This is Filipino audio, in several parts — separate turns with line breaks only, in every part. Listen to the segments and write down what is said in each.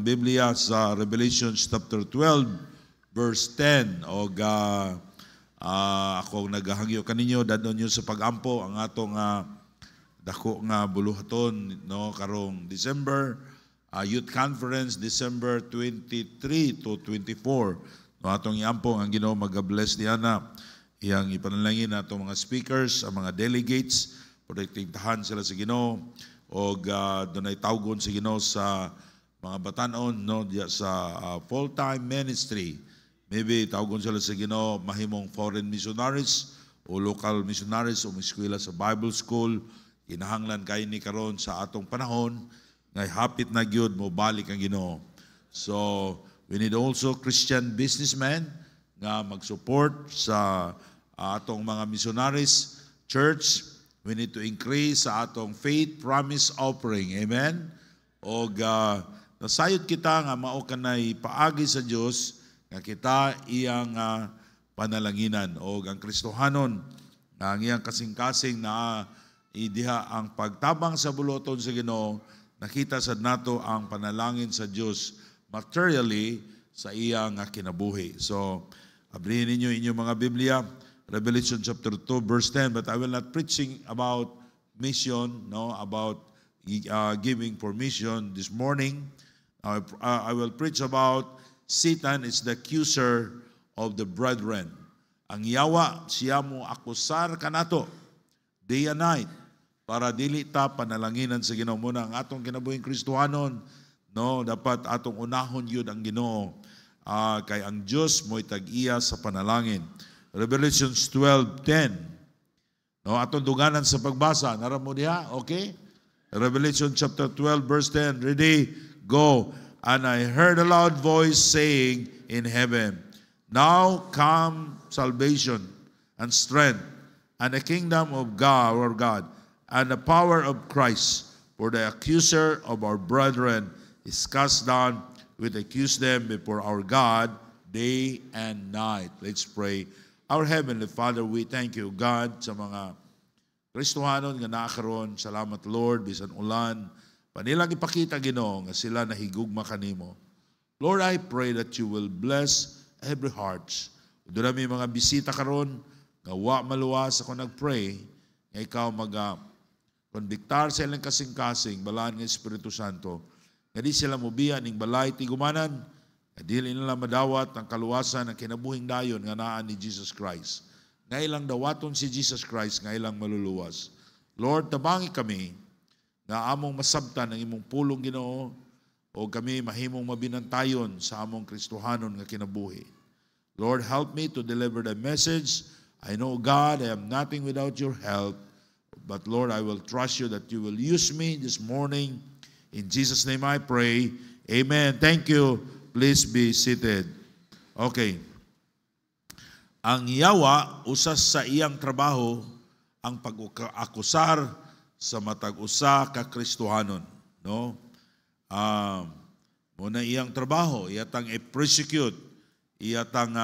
Biblia sa Revelation chapter 12, verse 10. O ako naghahangyo kaninyo, dadon nyo sa pagampo ang atong dako nga buluhaton, no, karong December, Youth Conference, December 23 to 24. No, atong iampo ang Ginoo mag-bless diana. Iyang ipanalangin na itong mga speakers, ang mga delegates, protektahan sila sa Ginoo, o doon ay tawgon sa Ginoo sa mga batanon, no, sa full-time ministry. Maybe tawgon sila sa Ginoo mahimong foreign missionaries o local missionaries o eskwela sa Bible school. Kinahanglan kay ni karon sa atong panahon ngay hapit na gyud mo balik ang Ginoo. So we need also Christian businessmen nga mag-support sa atong mga missionaries church. We need to increase sa atong faith promise offering. Amen? O nasayod kita nga mao kanay paagi sa Dios nga kita iyang panalanginan o ang Kristohanon nga ang iyang kasing-kasing na idiha ang pagtabang sa buloton sa Ginoo, nakita sad nato ang panalangin sa Dios materially sa iyang kinabuhi. So abrihin ninyo inyong mga Biblia, Revelation chapter 2 verse 10, but I will not preaching about mission, no, about giving for mission this morning. I will preach about Satan is the accuser of the brethren. Ang yawa siya mo akusar kanato day and night para dili ta panalanginan sa Ginoo. Muna ang atong kinabuhing Kristohanon, no, dapat atong unahon yun ang Ginoo, kay ang Diyos mo'y tag-iya sa panalangin. Revelation 12:10. No, atong duganan sa pagbasa. Nara mo diha, okay? Revelation chapter 12 verse 10. Ready? Go. And I heard a loud voice saying in heaven, now come salvation and strength and the kingdom of God, our God, and the power of Christ. For the accuser of our brethren is cast down, which accuse them before our God day and night. Let's pray. Our Heavenly Father, we thank you, God, sa mga Kristohanon nga nakaroon. Salamat, Lord, bisan ulan. Panilang ipakita, Ginoo, nga sila nahigugma kanimo. Lord, I pray that you will bless every heart. Doon namin mga bisita karon, nga wa maluwas ako nagpray, nga ikaw konbiktar sa ilang kasing-kasing, balaan ng Espiritu Santo, nga di sila mubiya ning balay tigumanan, nga dili nila madawat ang kaluwasan ng kinabuhing dayon nga naa ni Jesus Christ. Nga ilang dawaton si Jesus Christ, nga ilang maluluwas. Lord, tabangi kami, nga among masabtan ang imong pulong, Ginoo, o kami mahimong mabinantayon sa among Kristohanon nga kinabuhi. Lord, help me to deliver the message. I know, God, I am nothing without your help. But Lord, I will trust you that you will use me this morning. In Jesus' name I pray. Amen. Thank you. Please be seated. Okay. Ang yawa, usas sa iyang trabaho, ang pag-akusar sa matag-usa ka Kristohanon. No? Muna iyang trabaho, iyatang i-persecute, iyatang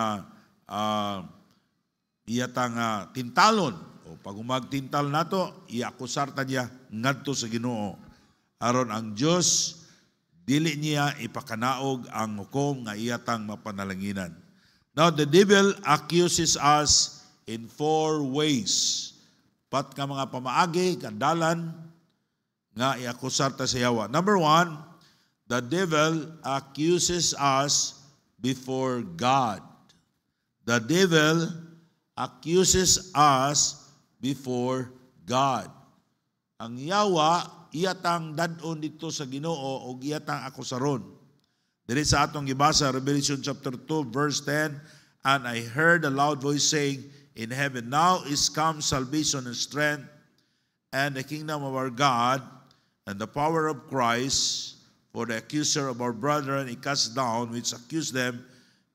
tintalon, o pag umagtintal nato, iakusar ta niya ngadto sa Ginoo. Aron ang Dios dili niya ipakanaog ang hukom nga iyatang mapanalanginan. Now the devil accuses us in 4 ways. Pat ka mga pamaagi, kandalan nga iakusar ta sa yawa. Number 1, the devil accuses us before God. The devil accuses us before God. Ang yawa, iyatang dadon dito sa Ginoo o iyatang akusaron. Dili sa atong gibasa, Revelation chapter 2, verse 10, and I heard a loud voice saying in heaven, now is come salvation and strength and the kingdom of our God and the power of Christ, for the accuser of our brethren he cast down, which accused them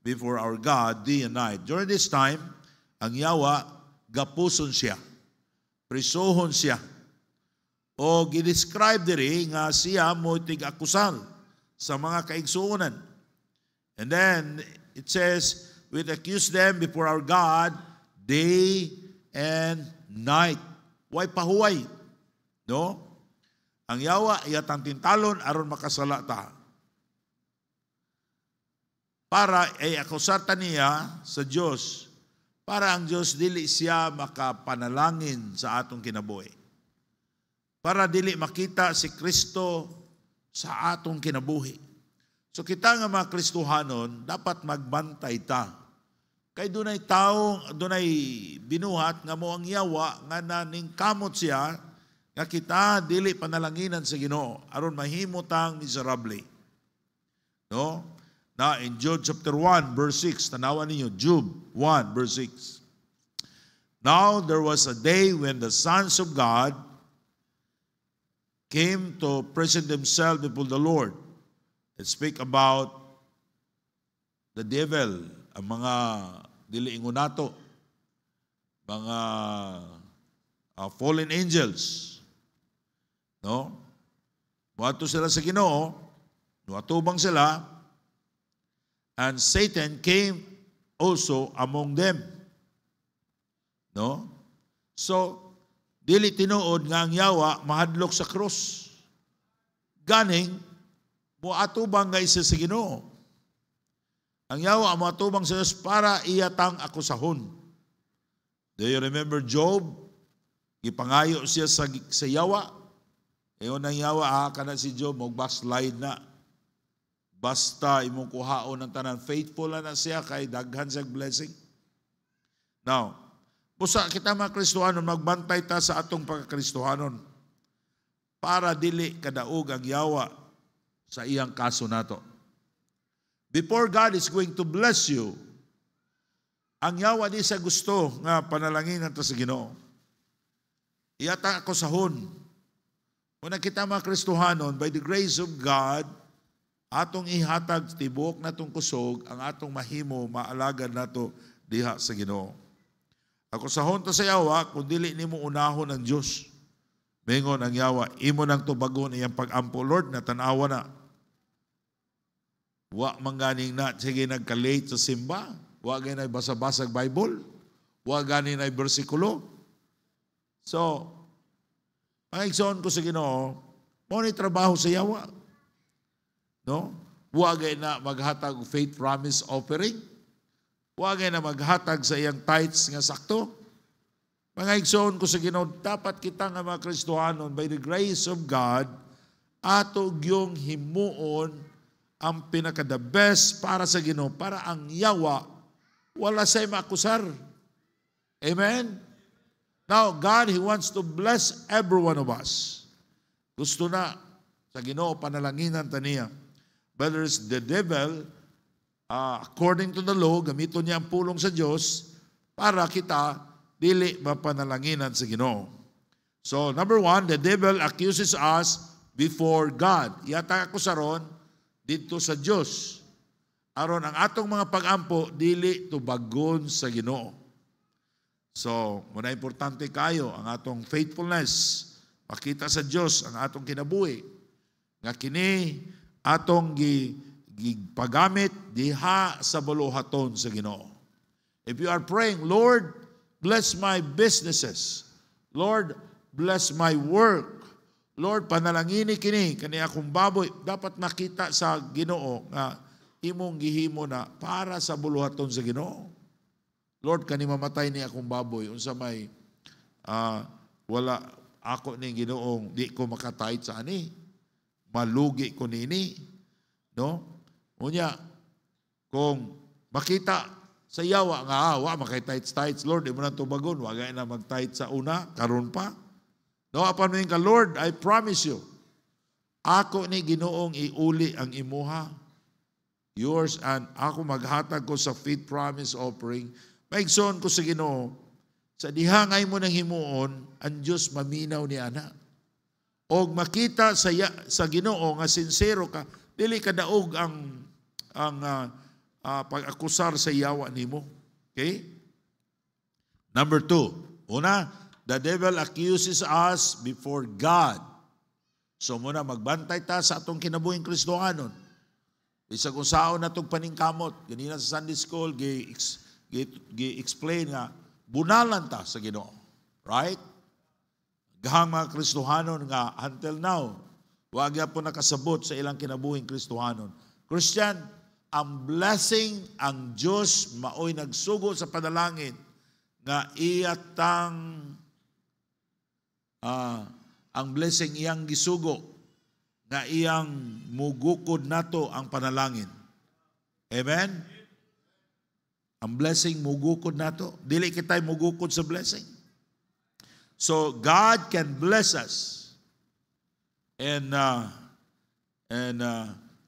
before our God day and night. During this time, ang yawa, gapuson siya, prisohon siya, o gidescribe diri nga siya mo tig-akusal sa mga kaigsuonan. And then, it says, we accuse them before our God day and night. Way pahuway. No? Ang yawa, iyatang tintalon, aron makasala ta. para ay akusar niya sa Dios, para ang Dios dili siya makapanalangin sa atong kinabuhi. Para dili makita si Kristo sa atong kinabuhi. So kita nga mga Kristohanon, dapat magbantay ta. Kay dunay taong, dunay binuhat nga mo ang yawa nga naningkamot siya nga kita dili panalanginan sa Ginoo aron mahimo tang miserable. No? Na in Job chapter 1 verse 6, tanawan ninyo, Job 1 verse 6. Now there was a day when the sons of God came to present themselves before the Lord. Let's speak about the devil, ang mga diliingon nato, mga fallen angels. No? Muadto sila sa Ginoo, nuatubang sila, and Satan came also among them. No? So, dili tinuod nga ang yawa mahadlok sa krus. Ganing, muatubang nga isa sa Ginoo. Ang yawa muatubang sa Diyos para iyatang akusahon. Do you remember Job? Gipangayo siya sa yawa. Eyon ang yawa, kana si Job, mag-backslide na. Basta imong kuhaon ng tanan, faithful na siya kay daghan sa blessing. Now, busa kita mga Kristohanon, magbantay ta sa atong pagkakristohanon para dili kadaog ang yawa sa iyang kaso nato. Before God is going to bless you, ang yawa di sa gusto nga panalanginan ta sa Ginoo. Iyata ako sahon. Kung kita mga Kristohanon, by the grace of God, atong ihatag tibok natong kusog, ang atong mahimo, maalagad nato diha sa Ginoo. Ako sahon ta sa yawa, kung dili nimo unahon ang Diyos. Mingon ang yawa, imo nang tubagon iyang pag-ampo, Lord, natanawa na. Wa mangganing na, sige nagka-late sa simba. Wa ganing basa-basag Bible. Wa ganing na bersikulo. So, ang igsoon ko sa Ginoo, mo ni trabaho sa yawa. No? Wa ganing na maghatag faith promise offering. Wa ganing na maghatag sa iyang tithes nga sakto. Mga igsoon ko sa Ginoo, dapat kita nga mga Kristohanon, by the grace of God, ato gyung himuon ang pinaka-the best para sa Ginoo, para ang yawa wala say makusar. Amen? Now, God, He wants to bless every one of us. Gusto na sa Ginoo panalanginan taniya. Whether it's the devil, according to the law, gamiton niya ang pulong sa Diyos para kita dili mapanalanginan sa Ginoo. So, number one, the devil accuses us before God. Yata ako saron dito sa Diyos. Aron ang atong mga pag-ampo dili tubagon sa Ginoo. So, muna importante kayo ang atong faithfulness. Pakita sa Diyos ang atong kinabuhi. Nga kini atong gipagamit diha sa buluhaton sa Ginoo. If you are praying, Lord, bless my businesses. Lord, bless my work. Lord, panalangini kini kani akong baboy, dapat makita sa Ginoo nga imong gihimo na para sa buluhaton sa Ginoo. Lord, kani mamatay ni akong baboy unsa may wala ako ni Ginoong di ko makatayt sa ani. Malugi ko nini. No? Unya kung makita sa yawa nga wa makitayt, Lord, imo na tubagon, wa gay na magtayt sa una karon pa. No, apan mo ka, Lord, I promise you, ako ni Ginoong iuli ang imuha, yours, and ako maghatag ko sa faith promise offering. Maigsoon ko sa Ginoo, sa dihangay mo ng himuon, ang Diyos maminaw ni ana. O makita sa Ginoo nga sincero ka, dili ka daog ang pag-akusar sa yawa nimo. Okay? Number 2, una, the devil accuses us before God. So muna magbantay ta sa atong kinabuhing Kristohanon. Isa kung saan na itong paningkamot. Ganina sa Sunday School, gi-explain nga, bunalan ta sa Ginoo. Right? Gahang mga Kristohanon nga until now, wag po nakasabot sa ilang kinabuhing Kristohanon. Christian, ang blessing, ang Diyos maoy nagsugo sa panalangin nga iyatang ang blessing iyang gisugo nga iyang mugukod nato ang panalangin. Amen? Ang blessing mugukod nato. Dili kitay mugukod sa blessing. So God can bless us. And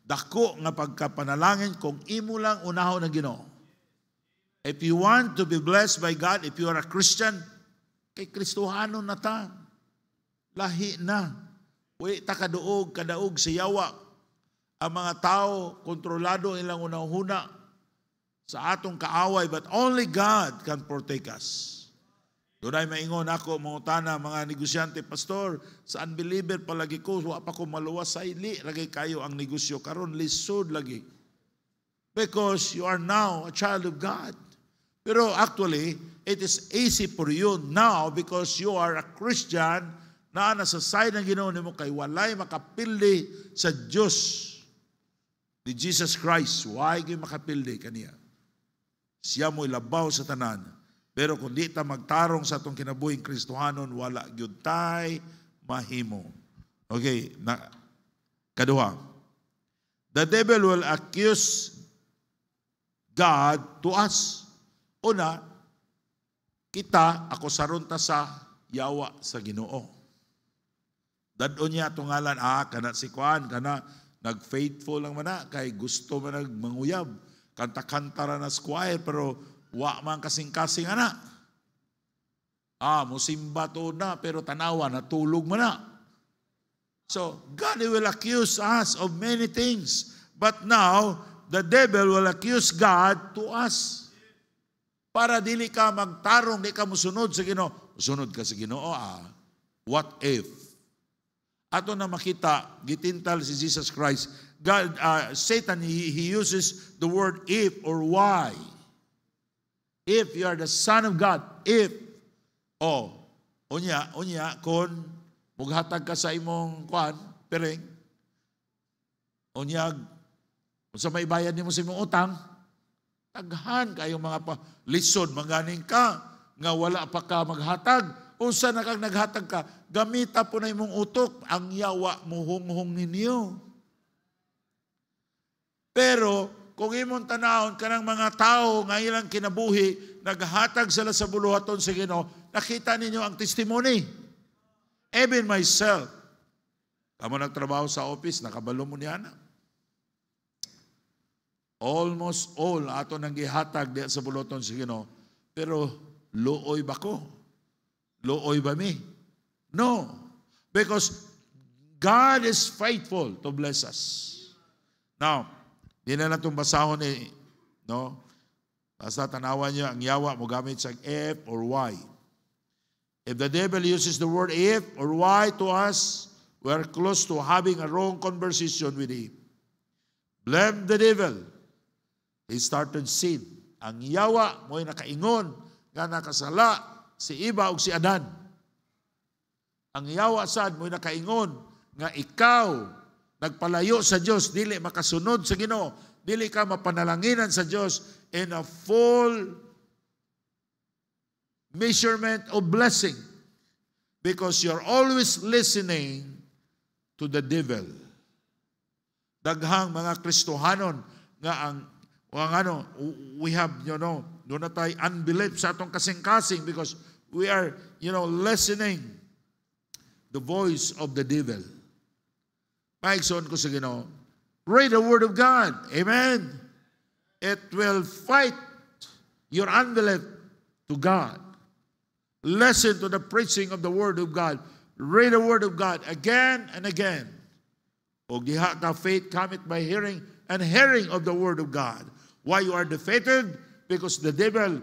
dako nga pagkapanalangin kung imo lang unahon ng Ginoo. If you want to be blessed by God, if you are a Christian, kay Kristohanon na ta. Lahi na. Uy, kadaog sa yawa. Ang mga tao, kontrolado ilang unahuna sa atong kaaway, but only God can protect us. Doon ay maingon ako, mangutana, mga negosyante, Pastor, sa unbeliever palagi ko, wa pa ko maluwas sa ili, lagi kayo ang negosyo, karon lisod lagi. Because you are now a child of God. Pero actually, it is easy for you now because you are a Christian na nasa side ng Ginoo nimo kay walay makapildi sa Diyos ni Jesus Christ. Why kayo makapildi kaniya? Siya mo'y labaw sa tanan. Pero kung di ta magtarong sa atong kinabuhing Kristohanon, wala gyud tay mahimo. Okay, kaduha. The devil will accuse God to us. Una, kita, akusaron ta sa yawa sa Ginoo. Dadon niya itong ngalan, kana si Kuan, kana nag-faithful lang mana, kay gusto man nagmanguyab. Kanta-kanta na squire, pero wa man kasing-kasing ana. Musimba to na, pero tanawa, natulog man na. So, God will accuse us of many things. But now, the devil will accuse God to us. Para dili ka magtarong, di ka musunod sa Ginoo. Musunod ka sa Ginoo, what if? Ato na makita, gitintal si Jesus Christ. God, Satan, he uses the word if or why. If you are the Son of God, if, unya, kung mughatag ka sa imong pereng, unya, kung sa may bayad nimo sa imong utang, taghan kayong mga lisod, maganing ka, nga wala pa ka maghatag, unsa na kang naghatag ka, gamita po na imong utok, ang yawa muhunghong ninyo. Pero, kung imong tanawon kanang mga tao nga ilang kinabuhi, naghatag sila sa buluhaton sa Ginoo, nakita ninyo ang testimony. Even myself, kamo nagtrabaho sa office, nakabalo mo niya na. Almost all ato nang gihatag sa buluhaton sa Ginoo. Pero, luoy ba ko? Luoy ba mi? No. Because God is faithful to bless us. Now, di na lang itong basahon no? Basta tanawan niyo, ang yawa mo gamit sa if or why. If the devil uses the word if or why to us, we're close to having a wrong conversation with him. Blame the devil. He started sin. Ang yawa mo'y nakaingon nga nakasala si Eva ug si Adan. Ang yawa sad mo'y nakaingon nga ikaw nagpalayo sa Diyos, dili makasunod sa Ginoo, dili ka mapanalanginan sa Diyos in a full measurement of blessing because you're always listening to the devil. Daghang mga Kristohanon nga we have, doon na tayo unbelief sa atong kasing-kasing because we are, listening the voice of the devil. Maigsoon ko sa Ginoo, read the Word of God. Amen. It will fight your unbelief to God. Listen to the preaching of the Word of God. Read the Word of God again and again. O diha ka, faith cometh by hearing, and hearing of the Word of God. Why you are defeated? Because the devil,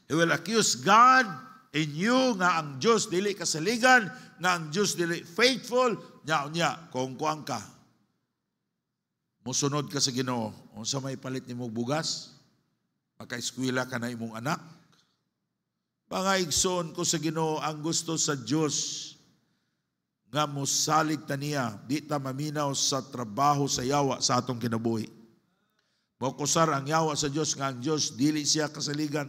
he will accuse God in you nga ang Diyos dili kasaligan, nga ang Diyos dili faithful, nya, kung kuang ka. Musunod ka sa Ginoo, unsa may palit nimo bugas, maka-eskwela ka na imong anak. Mga igsoon ko sa Ginoo, ang gusto sa Diyos nga mosalig ta niya, di ta maminaw sa trabaho sa yawa sa atong kinabuhi. Mokusar ang yawa sa Dios nga ang Dios dili siya kasaligan.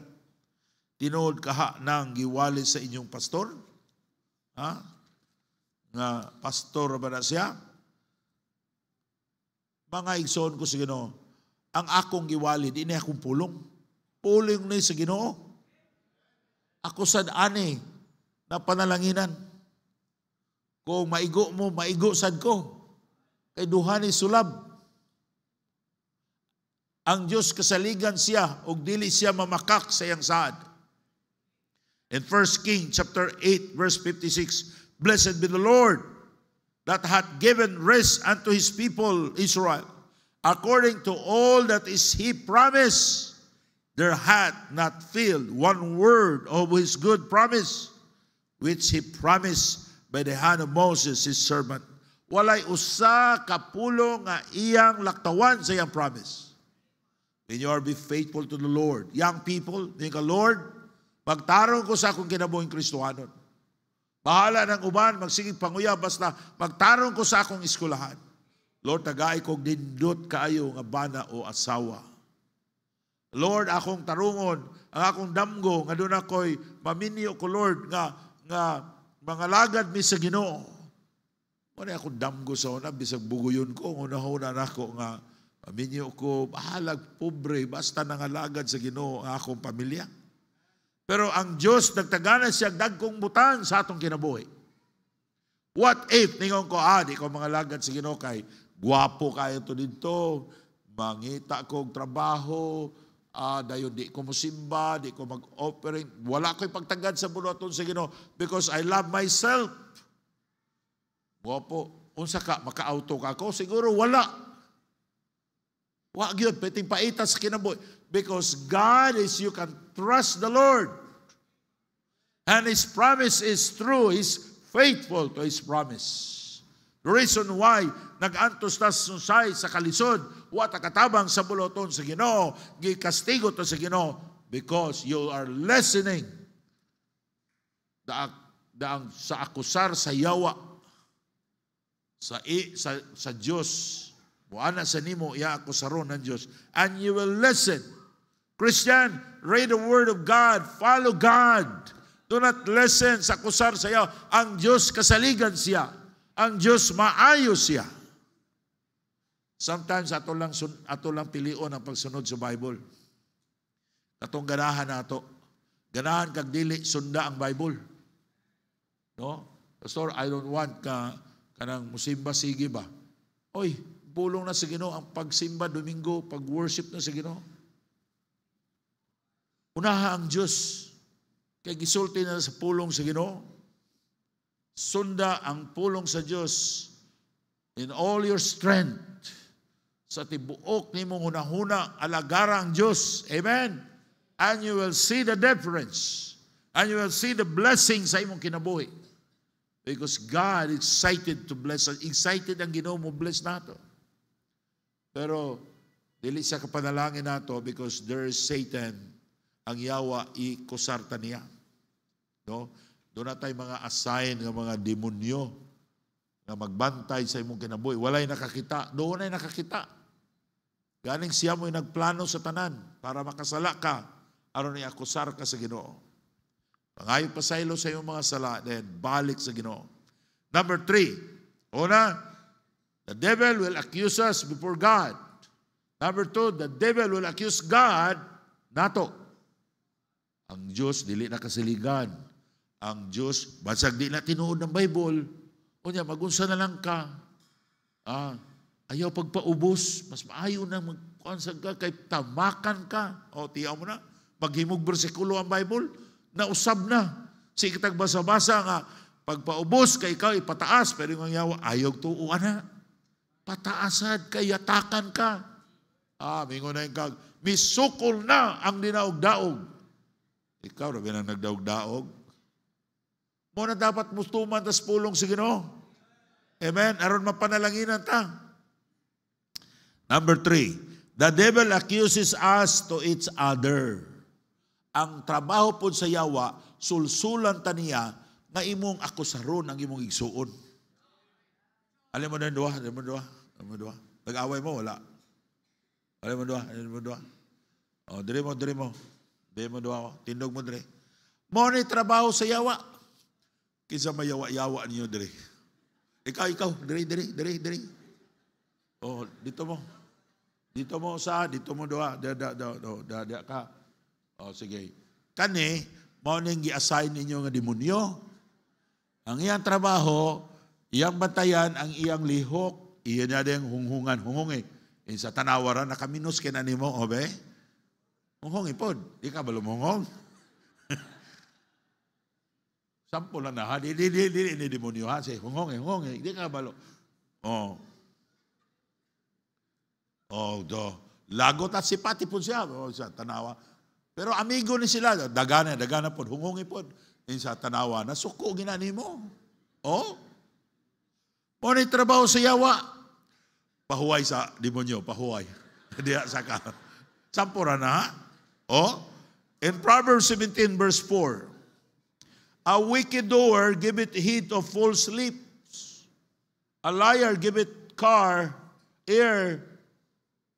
Tinuod kaha nang giwali sa inyong pastor? Ha? Nga pastor ba na siya? Mga igsoon ko sa Ginoo, ang akong giwali, di na akong pulong. Pulong ni sa Ginoo. Ako sad ani na panalanginan. Kung maigo mo, maigo sad ko. Kay duha ni sulab. Ang Diyos kasaligan siya ug dili siya mamakak sa iyang saad. In 1 King chapter 8 verse 56, Blessed be the Lord that hath given rest unto his people Israel, according to all that is he promised. There hath not failed one word of his good promise, which he promised by the hand of Moses his servant. Walay usa ka pulo nga iyang laktawan sa iyang promise. When you are be faithful to the Lord, young people, think ka, Lord, magtarong ko sa akong kinabuhing Kristohanon. Bahala ng uban, magsigig panguya, basta magtarong ko sa akong eskwelahan. Lord, tagay kong dindot kaayo nga bana o asawa. Lord, akong tarungon, ang akong damgo, nga doon ako'y maminyo ko, Lord, nga mga lagad mi sa Ginoo. Wala akong damgo sa una, bisag buguyon ko, una-una na ako nga, maminyo ko, bahalag, pobre, basta nangalagad sa Ginoo ang akong pamilya. Pero ang Diyos, nagtagana siya dagkong butang sa atong kinabuhi. What if, ningon ko, di ko mga lagad sa Ginoo kay, guwapo kayo to dito, mangita kong trabaho, dayon di ko musimba, di ko mag-operate, wala ko'y pagtagad sa buloton sa Ginoo because I love myself. Guwapo, unsa ka, maka-auto ka ako? Siguro wala. Wag yun, peting paita sa kinabuhi. Because God is, you can trust the Lord. And His promise is true. He's faithful to His promise. The reason why nag-antos ta susay sa kalisod, wata katabang sa buloton sa Ginoo, gikastigo to sa Ginoo, because you are listening daang sa akusar sa yawa sa Dios. Buana sa nimo iya akusaron ng Dios, and you will listen. Christian, read the word of God, follow God. Do not listen sa akusar sa yawa. Ang Dios kasaligan siya. Ang Diyos maayo siya. Sometimes ato lang pilion ang pagsunod sa Bible. Katong ganahan nato. Ganahan kag dili sunda ang Bible. No? Pastor, I don't want kanang musimba sige ba? Oy, pulong na sa Ginoo ang pagsimba Domingo, pag-worship na sa Ginoo. Unaha ang Diyos. Kay gisulti na sa pulong sa Ginoo. Sunda ang pulong sa Diyos in all your strength. Sa tibuok ni mong hunahuna, alagara ang Diyos. Amen? And you will see the difference. And you will see the blessing sa imong kinabuhi. Because God is excited to bless us. Excited ang Ginoo mo bless nato. Pero, dili siya kapanalangin nato because there is Satan, ang yawa, ikusarta niya. No? Doon na tayo mga assign ng mga demonyo na magbantay sa imong kinabuhi. Walay nakakita. Doon ay nakakita. Ganing siya mo'y nagplano sa tanan para makasala ka aron i-akusar ka sa Ginoo. Pangayo pasaylo sa iyong mga sala, then balik sa Ginoo. Number 3. Una, the devil will accuse us before God. Number 2, the devil will accuse God nato. Ang Diyos dili nakasiligan. Ang Diyos, basag di na tinuod ng Bible, o niya, magunsa na lang ka. Ayaw pagpaubos, mas maayo na magkuansag ka, kay tamakan ka. O, tiyaw mo na, maghimog bersikulo ang Bible, nausab na. Sikitag basa-basa nga, pagpaubos, kay ikaw ipataas, pero yung yawa, ayaw tuuan na. Pataasad, kay yatakan ka. Mingo na yung kag, misukol na ang dinaog-daog. Ikaw, rabi na nagdaog-daog. Muna dapat mustuman tas pulong sa Ginoo. Amen? Aron mapanalanginan ta. Number 3, the devil accuses us to each other. Ang trabaho po sa yawa, sulsulan ta niya nga imong akusaron ang imong igsuon. Alam mo na duha? Nag-away mo? Wala. Alay mo doa, alay mo doa. O, dire mo. Dire mo doa, tindog mo dire. Mo ni trabaho sa yawa. Kinsa mayawa-yawa niyo dire. Ikaw, dire. O, dito mo. Dito mo doa, da ka. O, sige. Kani, mo ning gi-assign ninyo nga demonyo. Ang iyang trabaho, iyang bantayan ang iyang lihok, iyan na din hunghungi. Sa tanawaran, nakaminos kina nimo, obe? Hunghungi pod, di ka ba lumunghong? Sampo lang na, ha? Di demonyo, ha? Say, hunghungi, di ka ba lagot at sipati po siya, sa tanawa. Pero amigo ni sila, dagana pod, hunghungi pod. Sa tanawa, nasuko ginani mo. Mo ni trabaho sa yawa. Pahuway sa demonyo, pahuway. Diya sa ka. Sampura na, ha? In Proverbs 17 verse 4, a wicked doer giveth heed of false lips. A liar giveth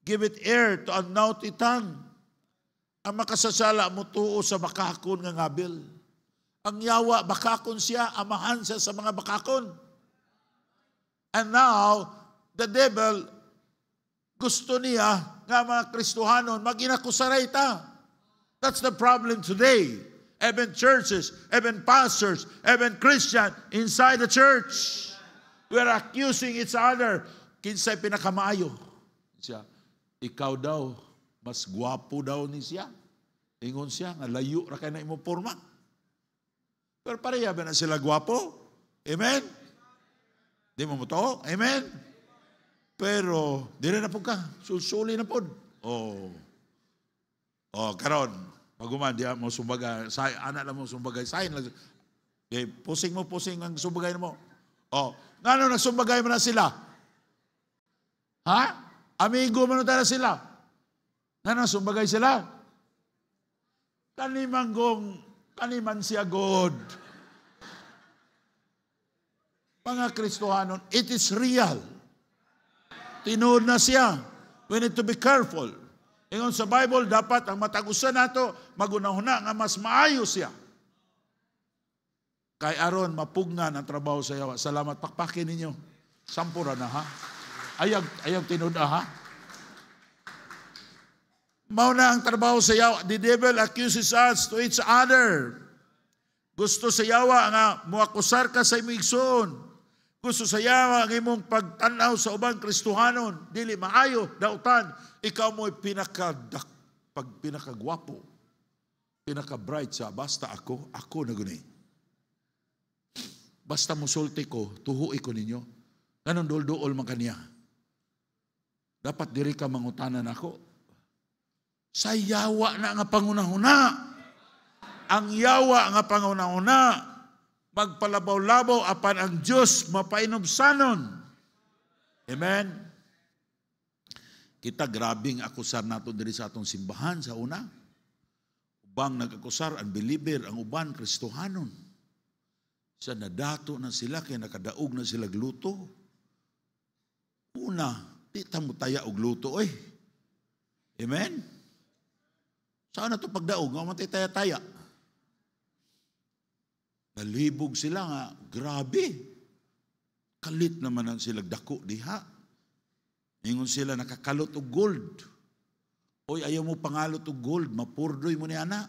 giveth ear to a naughty tongue. Ang makasasala mo tuo sa bakakon nga ngabil. Ang yawa, bakakon siya, amahan siya sa mga bakakon. And now, the devil, gusto niya nga mga Kristohanon, mag-inakusaray ta. That's the problem today. Even churches, even pastors, even Christian inside the church. We are accusing each other. Kinsay pinakamaayo. Siya, ikaw daw, mas gwapo daw ni siya. Ingon siya, nga layo ra kay na imo porma. Pero pareha ba na sila gwapo? Amen? Di mo to? Amen? Pero, di rin na po ka. Susuli na po. Karon, paguman, di mo sumbagay. Anak lang mo sumbagay. Sayin lang. Pusing ang sumbagay mo. Ngano nagsumbagay mo na sila? Ha? Amigo mo na tayo sila. Ngano sumbagay sila? Kaniman siya God. Mga Kristohanon, it is real. Tinuod na siya. We need to be careful. Ingon sa Bible, dapat ang matagusan nato, magunahuna nga mas maayo siya. Kay aron, mapugnan ang trabaho sa yawa. Salamat, pakpakin ninyo. Sampura na, ha? Ayag tinuod na, ha? Mauna ang trabaho sa yawa. The devil accuses us to each other. Gusto sa yawa nga muakusar ka sa imigsoon. Gusto sa yawa ang imong pagtanaw sa ubang Kristohanon. Dili maayo, dautan. Ikaw mo'y pinakagwapo. Pinaka-bright siya. Basta ako na guni. Basta musulti ko, tuhui ko ninyo. Ganon dol-dool man kaniya. Dapat diri ka mangutanan ako. Sa yawa na nga pangunahuna. Ang yawa nga pangunahuna, magpalabaw-labaw apan ang Diyos mapainobsanon. Amen? Kita grabing akusar nato diri sa atong simbahan sa una. Ubang nag-akusar, unbeliever, ang uban, Kristohanon. Sa nadato na sila, kaya nakadaog na sila gluto. Una, di tamo taya og luto, Amen? Saan na ito pagdaog? Nga matay taya-taya. Nalibog sila nga, grabe. Kalit naman ang sila dako diha. Ingon sila nakakalot og gold. Oy, ayaw mo pangalot og gold, mapurdoy mo ni ana.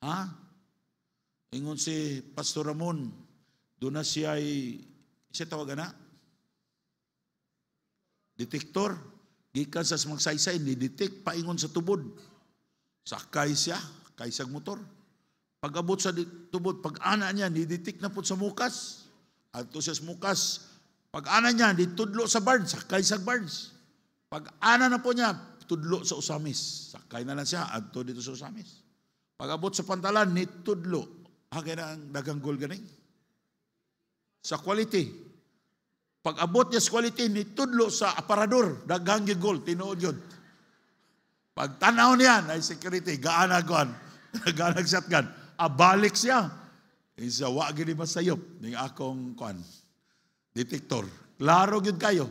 Ha? Ingon si Pastor Ramon, doon na siya tawag na? Detektor. Gikan sa magsaysay, ni-detect, paingon sa tubod. Sakay siya, kaysag motor. Pag-abot sa tubod, pag-ana niya, ni-detect na po sa mukas. Ato siya sa mukas. Pag-ana niya, ditudlo sa barns, sakay sa barns. Pag-ana na po niya, tudlo sa usamis. Sakay na lang siya, ato dito sa usamis. Pag-abot sa pantalan, nitudlo. Hagay na ang dagang goal ganing. Sa quality. Pag-abot niya sa quality, nitudlo sa aparador, dagang gigol, tinuod yun. Pag tanaw niya, ay security, gaanag-gon, gaanag-shotgun, abalik siya. Isa, wag gini masayop, ng akong detektor. Klaro yun kayo.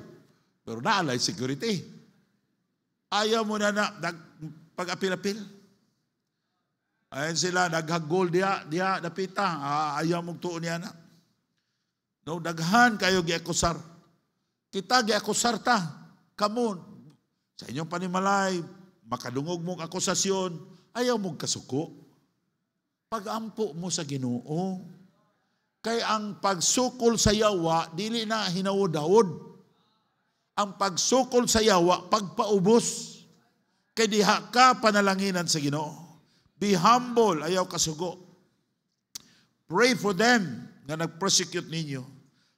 Pero naalay security. Ayaw mo na pag-apil-apil. Ayan sila, naghagol diya, napita. Ayaw mong tuon niya na. No, daghan kayo giakusar. Kita giakusar ta. Kamu, sa inyong panimalay, makadungog mong akusasyon, ayaw mong kasuko. Pag-ampo mo sa Ginoo. Kay ang pagsukol sa yawa, dili na hinawod-hawod. Ang pagsukol sa yawa, pagpaubos. Kay diha ka panalanginan sa Ginoo. Be humble, ayaw kasugo. Pray for them na nag-prosecute ninyo.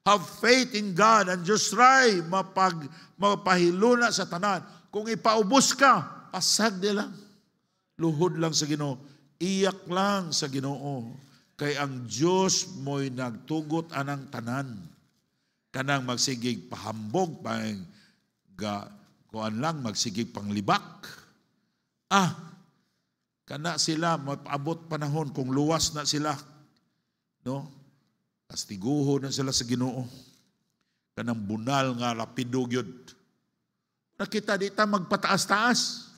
Have faith in God and just try mapahiluna sa tanan. Kung ipaubos ka, pasag lang. Luhod lang sa Ginoo. Iyak lang sa Ginoo. Kay ang Diyos mo'y nagtugot anang tanan. Kanang magsigig pahambog, kuan lang, magsigig panglibak. Kana sila, mapaabot panahon kung luwas na sila. No? Kastiguho na sila sa Ginoo. Kanang bunal nga rapido gyud. Nakita, di ta magpataas-taas.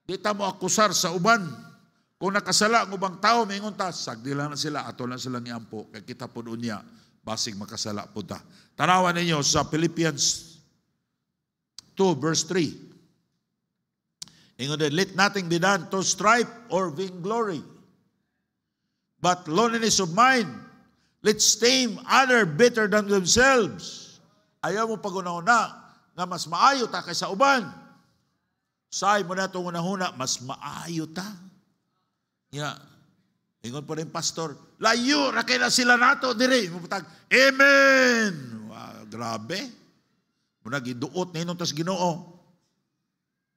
Di ta mo akusar sa uban. Kung nakasala ang ubang tao, may ngunta, sagdi lang na sila, ato lang sila ni ampo. Kaya kita po doon niya, basig makasala po ta. Tanawan ninyo sa Philippians 2 verse 3. Ingon din, let nothing be done to strife or vainglory, but lowliness of mind. Let's esteem other better than themselves. Ayaw mo pag-una-una nga mas maayo ta kaysa uban. Say mo na itong una-una, mas maayo ta. Ingon po rin pastor, layo, rakay na sila nato, diri. Amen! Wow, grabe. Muna giduot na inon tas Ginoo.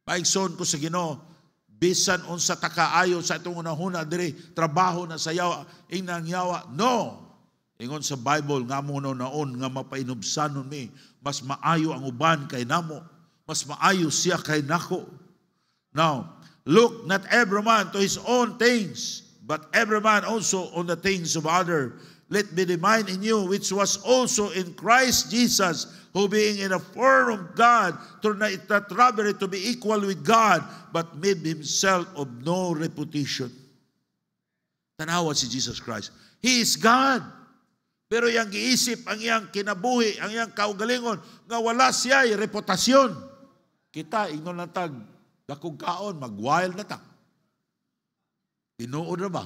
Paigson ko sa Ginoo, bisan unsa ta kaayo sa itong unahuna diri, trabaho na sa yawa, inang yawa. No! Ingon sa Bible, nga muna naon, nga mapainubsanon mi, mas maayo ang uban kay namo, mas maayo siya kay nako. Now, look not every man to his own things, but every man also on the things of other. Let be the mind in you, which was also in Christ Jesus, who being in a form of God, turned not robbery to be equal with God, but made himself of no reputation. Tanawa si Jesus Christ. He is God. Pero yang giisip, ang iyang kinabuhi, ang iyang kaugalingon, nga wala siya reputasyon. Kita, ingnon na tag, dakog kaon, mag-wild na tag. Tinuod na ba?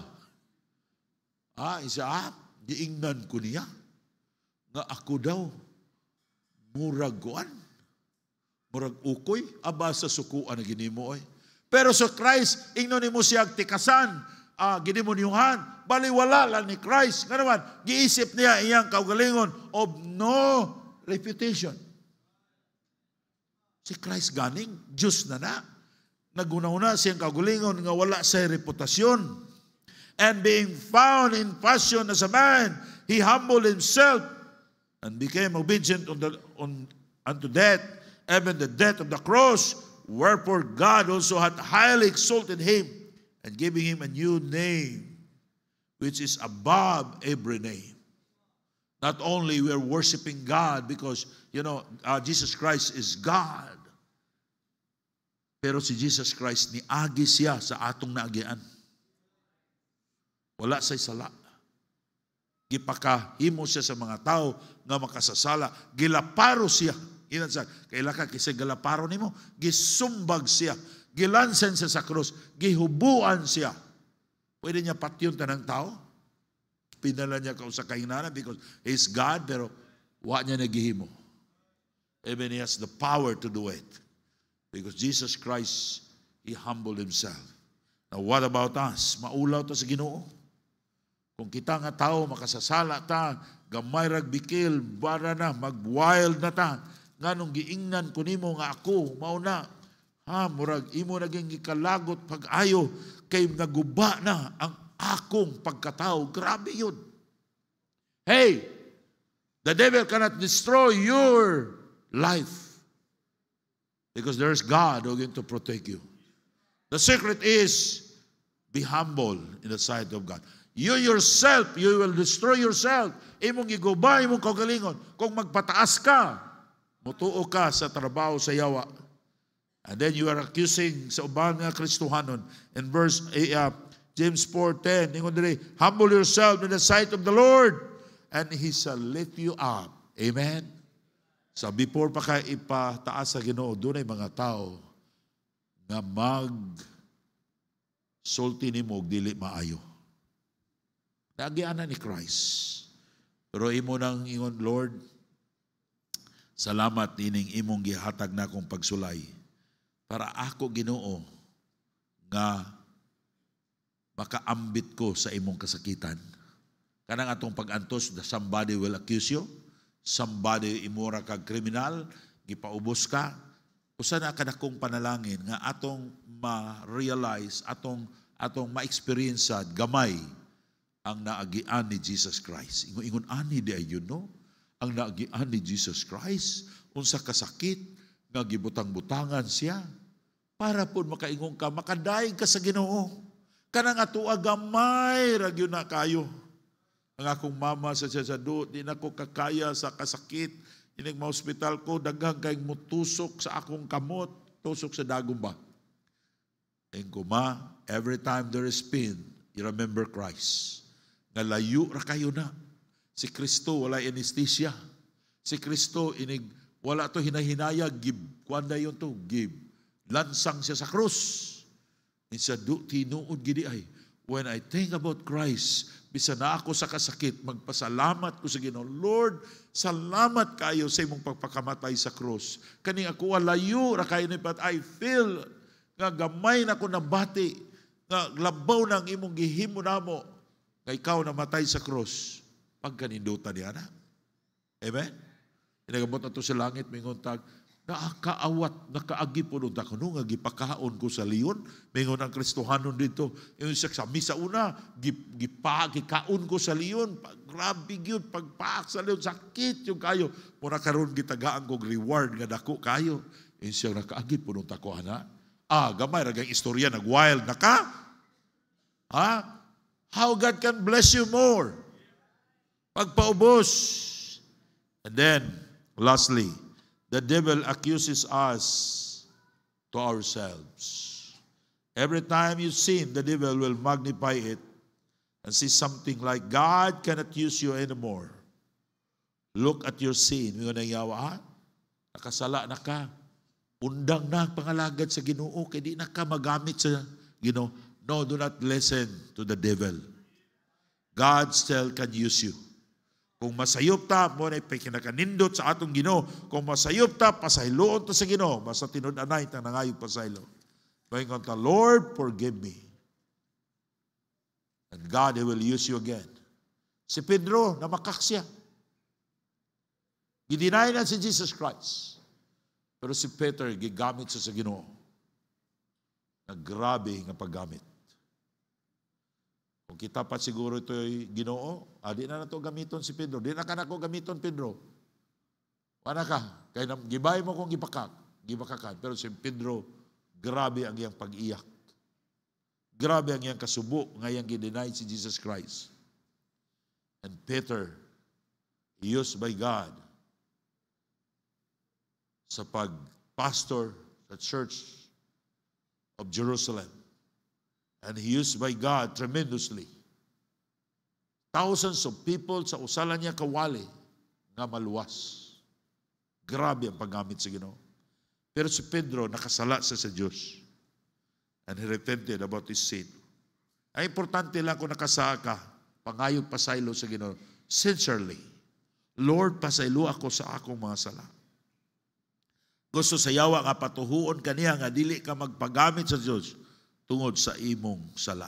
Giingnan ko niya, nga ako daw, murag kuan, murag ukoy, aba sa sukuan na ginimo oy. Pero sa Christ, ingnon mo siya tikasan, ginimonyuhan, baliwala lang ni Christ. Nga naman, giisip niya iyang kaugalingon of no reputation. Si Christ ganing, Diyos na. Naguna-una siyang kaugalingon nga wala sa reputasyon. And being found in fashion as a man, he humbled himself and became obedient unto death, even the death of the cross. Wherefore God also hath highly exalted him and giving him a new name, which is above every name. Not only we are worshiping God because, Jesus Christ is God. Pero si Jesus Christ, niagi siya sa atong naagian. Wala say sala. Gipakahimo siya sa mga tao nga makasasala. Gilaparo siya. Ilan sa, kaila ka kasi galaparo nimo, gisumbag siya. Gilansen siya sa krus. Gihubuan siya. Pwede niya patyon tanang tao. Pinala niya ka sa kahinana because He's God, pero wa niya nagihimo. Even He has the power to do it. Because Jesus Christ, He humbled Himself. Now what about us? Maulaw ta sa Ginoo. Kung kita nga tao, makasasala ta, gamay ragbikil, bara na, mag-wild na ta, nga nung giingnan ko nimo nga ako, mauna, murag, imo naging ikalagot pag-ayo, kay naguba na ang akong pagkatao. Grabe yun. Hey, the devil cannot destroy your life because there's God who's going to protect you. The secret is, be humble in the sight of God. You yourself, you will destroy yourself. Imong giguba, imong kaugalingon. Kung magpataas ka, mutuo ka sa trabaho sa yawa, And then you are accusing sa uban nga Kristohanon. In verse James 4:10, ingon diri, humble yourself in the sight of the Lord, and He shall lift you up. Amen? So before pa ka ipataas sa Ginoo, doon ay mga tao nga sulti nimo og dili maayo. Nagianan ni Christ. Pero imo nang ingon, Lord, salamat ining imong gihatag na akong pagsulay para ako, Ginoo, nga makaambit ko sa imong kasakitan. Kanang atong pag-antos, somebody will accuse you, somebody imura kag kriminal, gipaubos ka. Usa na kanakong panalangin nga atong ma-realize, atong ma-experience gamay ang naagian ni Jesus Christ. Ingon ani di ayon no? Ang naagian ni Jesus Christ, unsa kasakit nga gibutang-butangan siya para pud makaingon ka, makadaig ka sa Ginoo. Kanang atoa gamay ra gyud na kayo. Ang akong mama sa sasado, di na ko kakaya sa kasakit. Inig ma-hospital ko, daghang kay mutusok sa akong kamot, tusok sa dagom ba. And kuma, every time there is pain, you remember Christ. Nga layo ra kayo na. Si Kristo wala anesthesia. Si Kristo inig wala to hinahinaya, give. Kuanda yun to, give. Lansang siya sa krus. Siya tinuod gidi ay, when I think about Christ, bisa na ako sa kasakit, magpasalamat ko sa Ginoo. Lord, salamat kayo sa imong pagpakamatay sa krus. Kaning ako layo ra kayo ni, but I feel nga gamay na ko nabati, nga labaw ng imong gihimo namo, nga ikaw namatay sa krus. Pagkanindutan niya na. Amen? Inagamot na ito sa langit, mingon tag, nakaawat, nakaagi po nung takuno, nga gipakaon ko sa liyon, mingon ang Kristohanon dito, yung sa misa una, gikaon ko sa liyon, grabe yun, pagpaak sa liyon, sakit yung kayo, muna karon gitagaan kong reward, nga dako kayo, yung siya nakaagi po nung takuana, gamay, ragang istorya, nag-wild na ka, how God can bless you more, pagpaubos, and then, lastly, the devil accuses us to ourselves. Every time you sin, the devil will magnify it and see something like, God cannot use you anymore. Look at your sin. May yawa, nakasala na ka. Undang na pangalagad sa Ginoo, kaya di na ka magamit sa Ginoo. No, do not listen to the devil. God still can use you. Kung masayop ta, mo na ipinakanindot sa atong Ginoo. Kung masayop ta, pasayloon ta sa Ginoo. Basta tinud-anay ta nangayog pasaylo. Mahingon ka, Lord, forgive me. And God, He will use you again. Si Pedro, namakak siya. Gidinay na si Jesus Christ. Pero si Peter, gigamit siya sa Ginoo. Naggrabe nga paggamit. Kung kita pa siguro ito'y Ginoo, di na ito gamiton si Pedro. Di na ka na ko gamiton, Pedro. Wala ka. Kaya gibay mo kung gibakakan. Pero si Pedro, grabe ang iyang pag-iyak. Grabe ang iyang kasubo, ngayang gideny si Jesus Christ. And Peter, used by God sa pag-pastor sa Church of Jerusalem. And he used by God tremendously. Thousands of people sa usalan niya kawali nga maluwas. Grabe ang paggamit sa Ginoo. Pero si Pedro nakasala sa Diyos. And he repented about his sin. Ay importante lang kung nakasala ka, pangayog pasaylo sa Ginoo. Sincerely, Lord, pasaylo ako sa akong mga sala. Gusto sayawa nga patuhuon kaniya nga dili ka magpagamit sa Diyos tungod sa imong sala.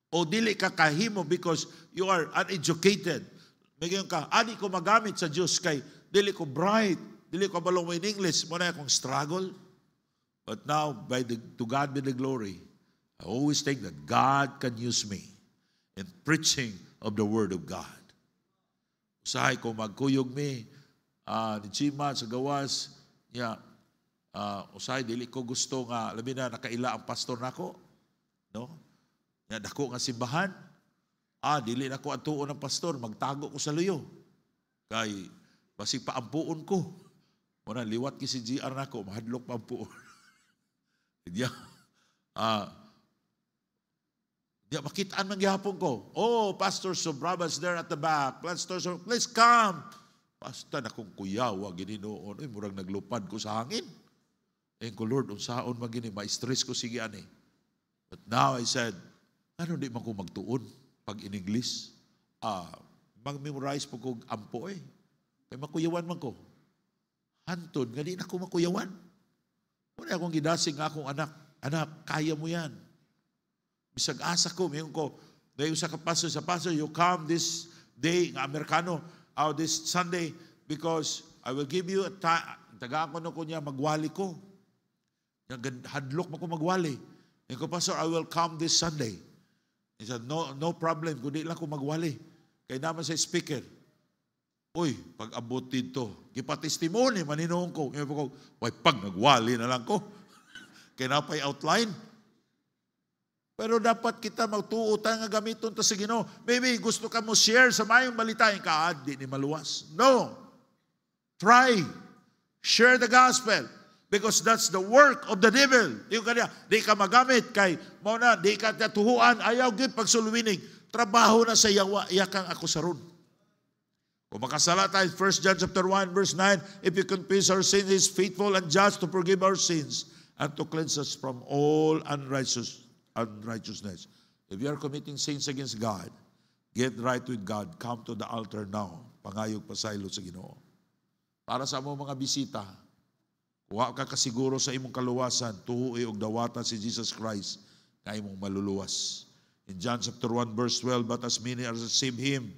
O dili ka kahimo because you are uneducated. Magayon ka, ani ko magamit sa Diyos kay dili ko bright, dili ko balong in English, mo na akong struggle. But now, to God be the glory, I always think that God can use me in preaching of the Word of God. Usahay ko magkuyog mi, ni Chima sa gawas, usay dili ko gusto nga labi na nakaila ang pastor nako, no? Nga dako nga simbahan. Dili na ko atuon ng pastor, magtago ko sa luyo. Kay basig paampuon ko. Muna liwat ki si GR nako, mahadlok paampuon. Diya, makitaan man gihapon ko. Oh, Pastor Sobraba's there at the back. Pastor Sobraba, please come. Basta na kong kuyawa, gininoon. Ay, murag naglupad ko sa hangin. Ko, Lord, unsaon magini, ma-stress ko sige ani. But now I said, ano di man ko magtuon pag in English? Mag-memorize po ko ampo eh. Kaya makuyawan man ko. Hantod, nga di na ko makuyawan. Muna akong gidasing nga akong anak. Anak, kaya mo yan. Bisag asa ko, mayroon ko, dahil sa pastor, you come this day, nga Amerikano, this Sunday, because I will give you a time, taga ko na ko niya, magwali ko. Hadlok mo ko magwali. Yung ko, Pastor, I will come this Sunday. He said, no problem, kundi lang ko magwali. Kaya naman sa speaker, uy, pag abot dito, gipa-testimony, maninoon ko. Ngayon ko, pag nagwali na lang ko. Kaya napay outline. Pero dapat kita magtuutan nga gamiton ta sa Ginoo. Maybe gusto ka mo share sa mayong balita, yung di ni maluwas. No. Try. Share the gospel. Because that's the work of the devil. Di ka magamit kay, mauna, di ka tuhuan, ayaw gid pagsuluwinig. Trabaho na sa yawa, iyakang ako saron. Kung makasala tayo, 1 John chapter 1, verse 9, if you confess our sins, He is faithful and just to forgive our sins and to cleanse us from all unrighteousness. If you are committing sins against God, get right with God. Come to the altar now. Pangayog pasaylo sa Ginoo. Para sa among mga bisita, wa ka kasiguro sa imong kaluwasan, tuhuy og dawata si Jesus Christ na imong maluluwas. In John chapter 1 verse 12, but as many as receive Him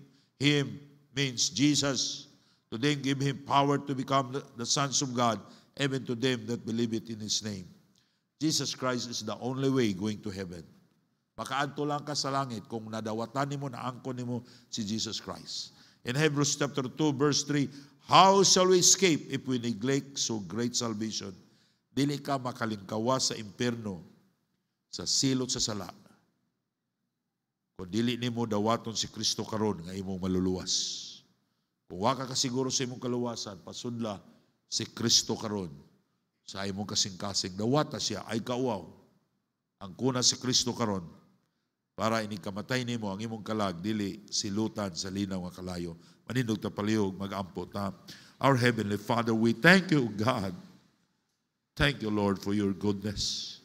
means Jesus, to them give Him power to become the sons of God, even to them that believe it in His name. Jesus Christ is the only way going to heaven. Makaadto lang ka sa langit kung nadawatan nimo, naangkon nimo si Jesus Christ. In Hebrews chapter 2 verse 3, how shall we escape if we neglect so great salvation? Dili ka makalingkawas sa impierno, sa silot sa sala. Kung dili nimo dawaton si Kristo karon nga imong maluluwas. Kung wa ka kasiguro sa imong kaluwasan, pasudla si Kristo karon sa imong kasing-kasing. Dawata siya ay kauaw. Ang kuna si Kristo karon para inikamatay nimo ang imong kalag, dili silutan sa linaw nga kalayo. Manindog ta palihog, mag-ampo ta. Our Heavenly Father, we thank you, God. Thank you, Lord, for your goodness.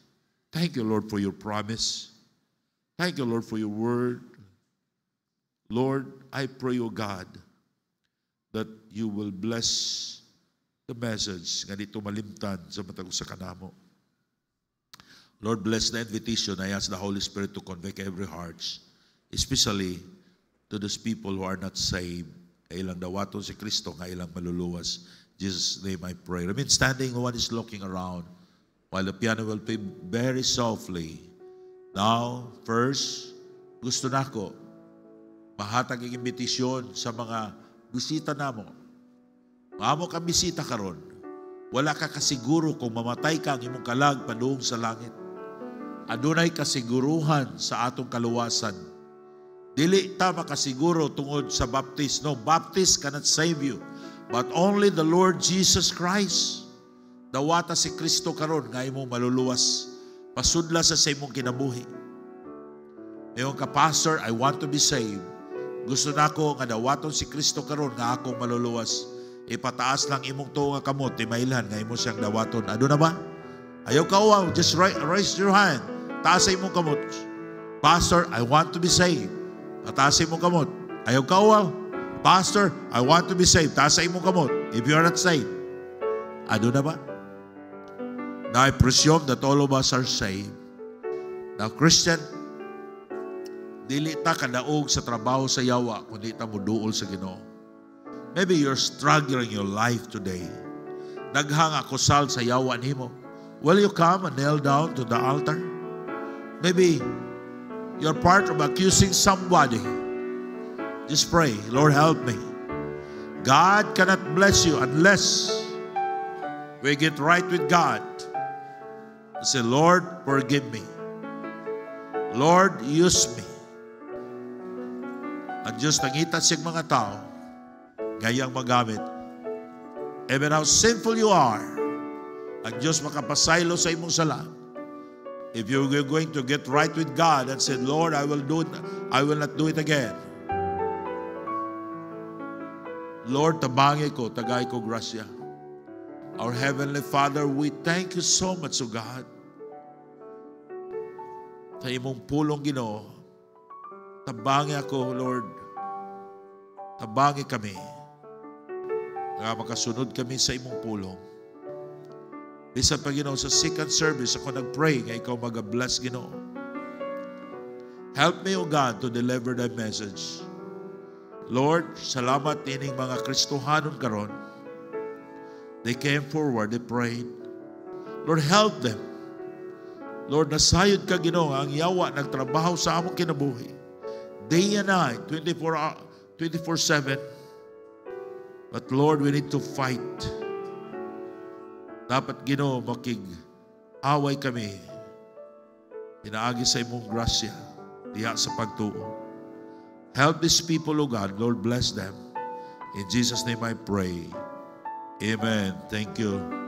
Thank you, Lord, for your promise. Thank you, Lord, for your word. Lord, I pray, O God, that you will bless the message nga dito malimtan sa matag sa kanamo. Lord, bless the invitation. I ask the Holy Spirit to convict every heart, especially to those people who are not saved. Kailang dawaton si Kristo, kailang maluluwas. In Jesus' name I pray. Remain standing, one is looking around while the piano will play very softly. Now, first, gusto nako mahatag ang imbitasyon sa mga bisita namo. Maamo kang bisita karon. Wala ka kasiguro kung mamatay ka ang imong kalag padung sa langit. Adunay kasiguruhan sa atong kaluwasan. Dili ta makasiguro tungod sa baptist. No, baptist cannot save you. But only the Lord Jesus Christ. Dawata si Kristo karon nga imong maluluwas. Pasudla sa imong kinabuhi. Ngayon ka, Pastor, I want to be saved. Gusto nako nga dawaton si Kristo karon nga akong maluluwas. Ipataas lang imong tuo nga kamot, timailhan nga imo siyang dawaton. Ano na ba? Ayaw ka uwaw, just raise your hand. Taas sa imong kamot. Pastor, I want to be saved. Taas sa imong kamot. Ayaw ka uwaw. Pastor, I want to be saved. Taas sa imong kamot. If you are not saved. Ano na ba? Now I presume that all of us are saved. Now Christian, dili ta kadaog sa trabaho sa yawa kundi ta muduol sa Ginoo. Maybe you're struggling your life today. Daghang akusal sa yawa nimo. Will you come and kneel down to the altar? Maybe you're part of accusing somebody. Just pray, Lord, help me. God cannot bless you unless we get right with God. Say, Lord, forgive me. Lord, use me. Ang Diyos nangita siyang mga tao, ngayang magamit. Even how sinful you are, ang Diyos makapasaylo sa imong sala. If you're going to get right with God and say, Lord, I will not do it again. Lord, tabangi ko, tagay ko grasya. Our Heavenly Father, we thank you so much, O God, sa imong pulong, Ginoo. Tabangi ako, Lord. Tabangi kami. Nga makasunod kami sa imong pulong. Bisan pa, Ginoo, sa second service, ako nag-pray nga ikaw mag-bless, Ginoo. Help me, O God, to deliver thy message. Lord, salamat ining mga Kristohanon karon. They came forward, they prayed. Lord, help them. Lord, nasayod ka, Ginoo, ang yawa nagtrabaho sa among kinabuhi. Day and night, 24/7. But Lord, we need to fight. Dapat, Ginoo, makig-away kami. Pinaagi sa imong grasya, diha sa pagtuo. Help these people, O God. Lord, bless them. In Jesus' name I pray. Amen. Thank you.